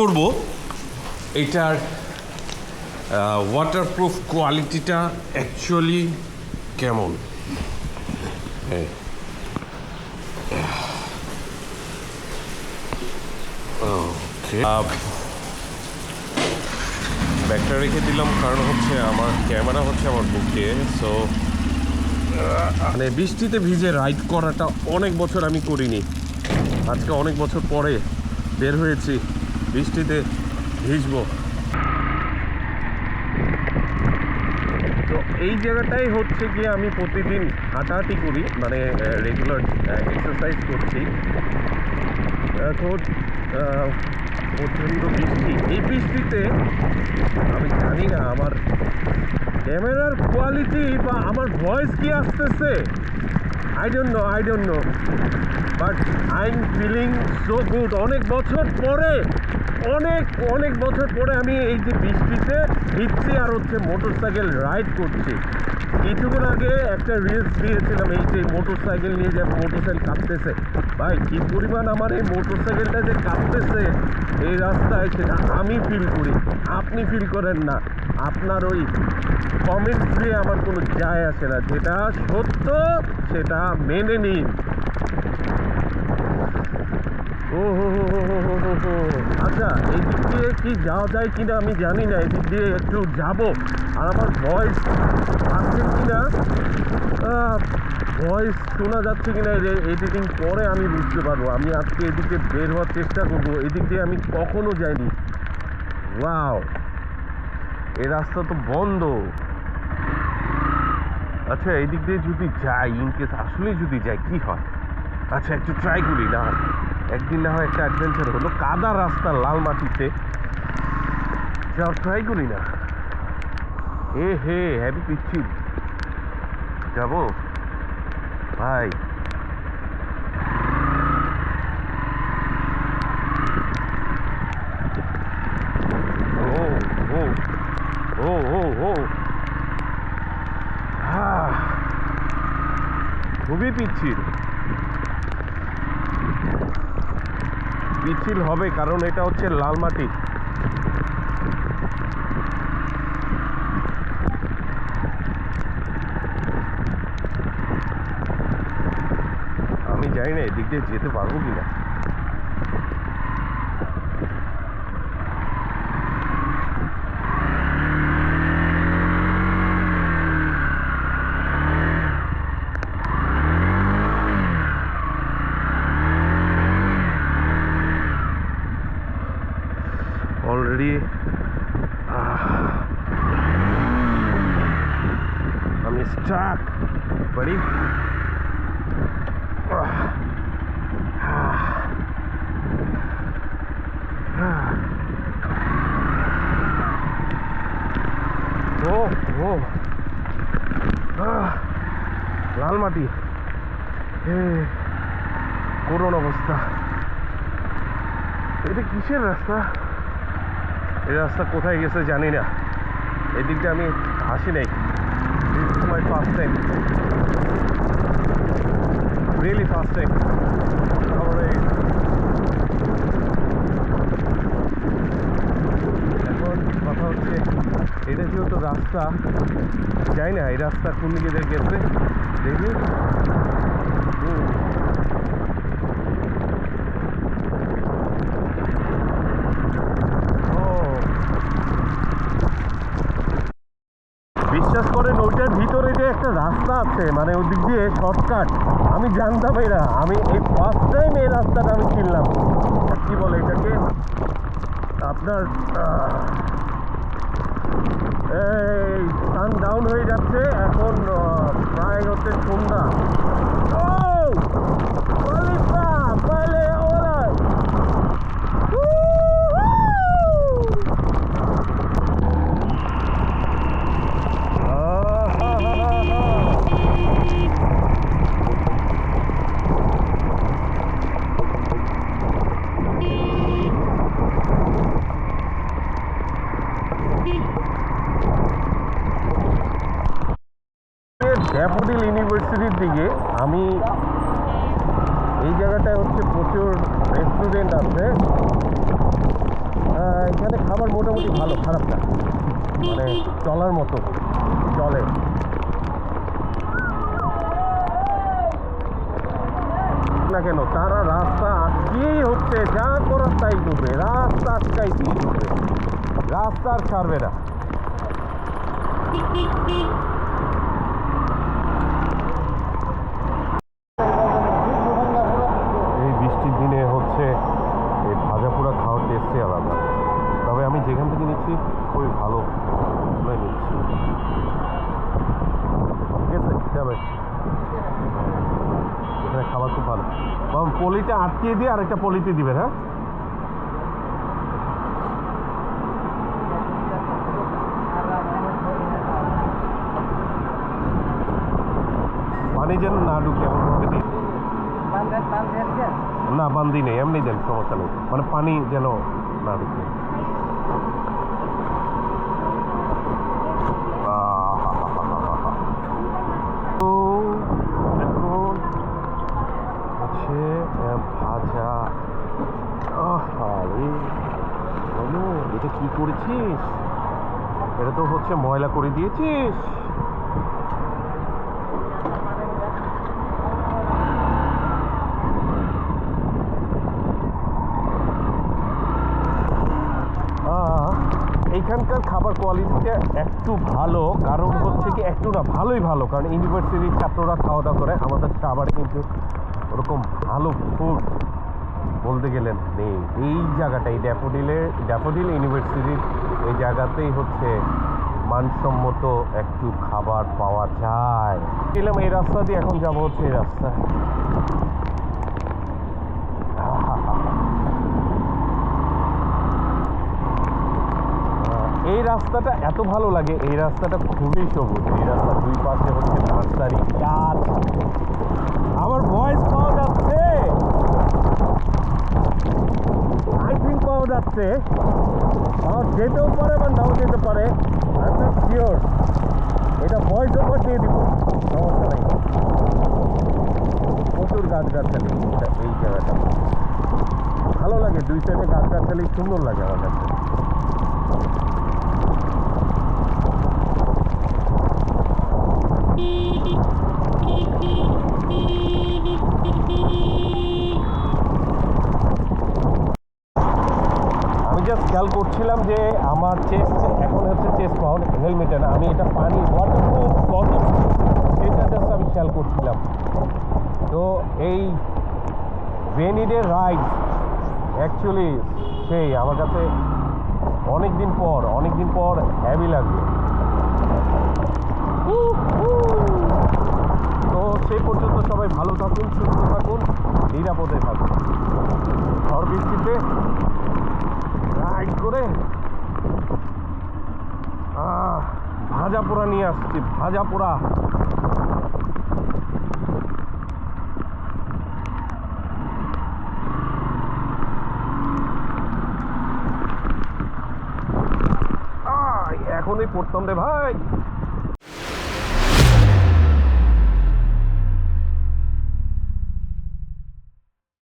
করব এটার ওয়াটারপ্রুফ কোয়ালিটিটা অ্যাকচুয়ালি কেমন। ব্যাগটা রেখে দিলাম কারণ হচ্ছে আমার ক্যামেরা হচ্ছে আমার বুকে। সো মানে বৃষ্টিতে ভিজে রাইড করাটা অনেক বছর আমি করিনি, আজকে অনেক বছর পরে বের হয়েছি বৃষ্টিতে ভিজবো। তো এই জায়গাটাই হচ্ছে গিয়ে আমি প্রতিদিন হাঁটাহাঁটি করি, মানে রেগুলার এক্সারসাইজ করছি। এখন প্রচণ্ড বৃষ্টি, এই বৃষ্টিতে আমি জানি না আমার ক্যামেরার কোয়ালিটি বা আমার ভয়েস কি আসতেছে, I don't know, but I'm feeling so good. অনেক বছর পরে আমি এই যে বৃষ্টিতে ভিজছি আর হচ্ছে মোটরসাইকেল রাইড করছি। কিছুক্ষণ আগে একটা রিলস দিয়েছিলাম এই যে মোটরসাইকেল নিয়ে যে মোটরসাইকেল কাঁপতেছে। ভাই কি পরিমাণ আমার এই মোটরসাইকেলটা যে কাঁপতেছে এই রাস্তায়, সেটা আমি ফিল করি, আপনি ফিল করেন না। আপনার ওই কমেন্টস দিয়ে আমার কোনো যায় আসে না, যেটা সত্য সেটা মেনে নিন। ও হো হো হো হো হো হো হো, আচ্ছা এই দিক দিয়ে কি যাওয়া যায় কিনা আমি জানি না, এদিক দিয়ে একটু যাব। আর আমার ভয়েস আসছে কিনা, ভয়েস শোনা যাচ্ছে কিনা এডিটিং পরে আমি বুঝতে পারবো। আমি আজকে এদিকে বের হওয়ার চেষ্টা করবো, এদিক দিয়ে আমি কখনো যাইনি। ওয়াও, এই রাস্তা তো বন্ধ। আচ্ছা এদিক দিয়ে যদি যাই, ইনকেস আসলে যদি যাই কি হয়। আচ্ছা একটু ট্রাই করি না, একদিন না হয় একটা অ্যাডভেঞ্চার হলো। কাদা রাস্তা লাল মাটিতে যাও, ট্রাই করি না। হে হ্যাভি পিচ্ছিল যাবো ভাই। ও ও ও ও ও খুবই পিচ্ছিল হবে, কারণ এটা হচ্ছে লাল মাটি। আমি জানি না এদিক দিয়ে যেতে পারবো কিনা। অলরেডি আমি স্টাক বাড়ি। লাল মাটি, করুণ অবস্থা। এটা কিসের রাস্তা? এই রাস্তা কোথায় গেছে জানি না, এদিকটা আমি আসি নাই। This is my first time, really first time. এখন কথা হচ্ছে এটা যেহেতু রাস্তা, যাই না এই রাস্তা কোন দিকে গেছে দেখি। বিশ্বাস করেন ওইটার ভিতরে যে একটা রাস্তা আছে, মানে ওই দিক দিয়ে শর্টকাট, আমি জানতামই না। আমি এই ফার্স্ট টাইম এই রাস্তাটা আমি চিনলাম। কি বলে এটাকে আপনার, এই সান ডাউন হয়ে যাচ্ছে এখন, প্রায় হচ্ছে সন্ধ্যা। ড্যাফোডিল ইউনিভার্সিটির দিকে আমি, এই জায়গাটায় হচ্ছে প্রচুর রেস্টুরেন্ট আছে। খাবার মোটামুটি ভালো, খারাপ না, মানে চলার মতো চলে। না কেন তারা রাস্তা আটকেই হচ্ছে, যা করার তাই করবে, রাস্তা আটকাইতেই করবে, রাস্তা আর ছাড়বে না। এই বৃষ্টির দিনে হচ্ছে এই ভাজা পোড়া খাওয়ার টেস্টই আলাদা। তবে আমি যেখান থেকে নিচ্ছি খুবই ভালো নিচ্ছি। ঠিক আছে, যাবে এখানে খাবার খুব ভালো। পলিটা আটকিয়ে দিয়ে আরেকটা পলিতে দিবেন। হ্যাঁ, পানি যেন না ঢুকে এমন ভাবে দিন। না, বান্দি নেই, এমনি দেন, সমস্যা নেই, মানে পানি যেন না ঢুকে। হচ্ছে ভাজা। এটা কি করেছিস? এটা তো হচ্ছে ময়লা করে দিয়েছিস। এইখানকার খাবার কোয়ালিটিটা একটু ভালো, কারণ হচ্ছে কি একটু না, ভালোই ভালো, কারণ ইউনিভার্সিটির ছাত্ররা খাওয়া দাওয়া করে। আমাদের সাভারে কিন্তু ওরকম ভালো ফুড বলতে গেলে নেই। এই জায়গাটাই ড্যাফোডিল ইউনিভার্সিটির এই জায়গাতেই হচ্ছে মানসম্মত একটু খাবার পাওয়া যায়। গেলাম এই রাস্তা দিয়ে, এখন যাবো হচ্ছে এই রাস্তায়। এই রাস্তাটা এত ভালো লাগে, এই রাস্তাটা খুবই সবুজ। এই রাস্তার দুই পাশে হচ্ছে নার্সারি, গাছ। আমার ভয়েস পাওয়া যাচ্ছে, আই থিঙ্ক পাওয়া যাচ্ছে। যেতেও পারে বা নাও যেতে পারে, আই এম নট শিওর। এটা ভয়েস ওভার দিয়ে দিব, সমস্যা নেই। প্রচুর গাছগাছালি এই জায়গাটা, ভালো লাগে। দুই সাইডে গাছগাছালি সুন্দর লাগে আমার কাছে। আমি জাস্ট খেয়াল করছিলাম যে আমার চেস্ট এখন হচ্ছে চেস্ট মাউন্ট, হেলমেটে না। আমি এটা পানি ওয়াটারপ্রুফ কত সেটা জাস্ট আমি খেয়াল করছিলাম। তো এই ভেনিডের রাইড অ্যাকচুয়ালি সেই আমার কাছে অনেক দিন পর হ্যাভি লাগবে। তো সেই পর্যন্ত সবাই ভালো থাকুন, সুস্থ থাকুন, নিরাপদে থাকুন। ঝড় বৃষ্টিতে রাইড করে ভাজা পোড়া নিয়ে আসছি, ভাজা পোড়া। এখনই পড়তাম রে ভাই।